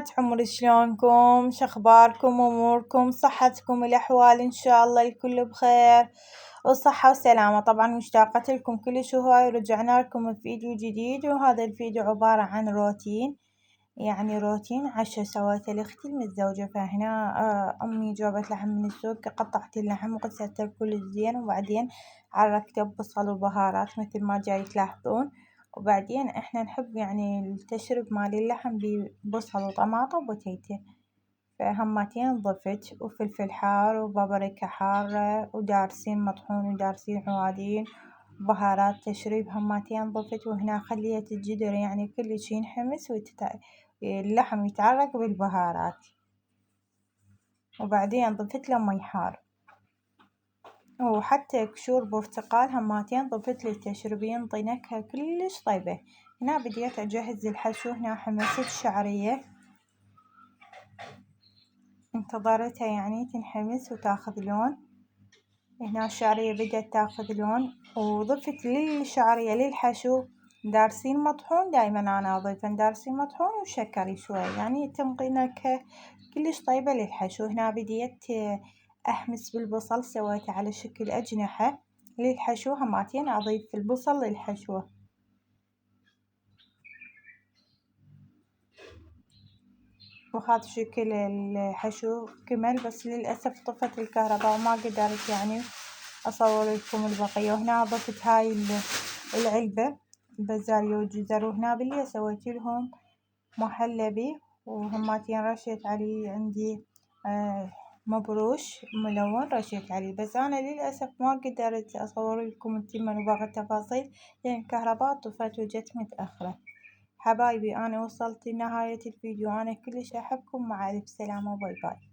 بنات حمر، شلونكم؟ شخباركم؟ اموركم؟ صحتكم؟ الاحوال ان شاء الله الكل بخير وصحة وسلامة. طبعا مشتاقة لكم كلش هواي، ورجعنا لكم بفيديو جديد. وهذا الفيديو عبارة عن روتين، يعني روتين عشاء سويته لاختي المتزوجة. فهنا امي جابت لحم من السوق، قطعت اللحم وغسلته كل زين، وبعدين عرقته ببصل وبهارات مثل ما جاي تلاحظون. وبعدين احنا نحب يعني التشرب مال اللحم ببصل وطماطم وتيتة، فهمتين ضفت وفلفل حار وبابريكا حارة ودارسين مطحون ودارسين عوادين بهارات تشريب همتين ضفت. وهنا خليت الجدر يعني كل شي ينحمس اللحم يتعرق بالبهارات. وبعدين ضفت له مي حار، وحتى قشور برتقال همتين ضفت للتشرب ينطي نكهة كلش طيبة. هنا بديت أجهز الحشو. هنا حمصت الشعرية، انتظرتها يعني تنحمس وتاخذ لون. هنا الشعرية بدأت تاخذ لون، وضفت للشعرية للحشو دارسين مطحون. دايما أنا أضيف دارسين مطحون وشكري شوي، يعني تنطي نكهة كلش طيبة للحشو. هنا بديت أحمس بالبصل، سويته على شكل أجنحة للحشو. همتين أضيف البصل للحشوة. وهذا شكل الحشو كمل، بس للأسف طفت الكهرباء وما قدرت يعني أصور لكم البقية. وهنا ضفت هاي العلبة البزارية والجزر. وهنا باللي سويت لهم محلبي، وهماتين رشيت عليه عندي مبروش ملون رشيت عليه. بس أنا للأسف ما قدرت أصور لكم التمن وباقي التفاصيل لأن الكهرباء طفت وجت متأخرة. حبايبي أنا وصلت لنهاية الفيديو، أنا كلش أحبكم، مع ألف سلامة، باي باي.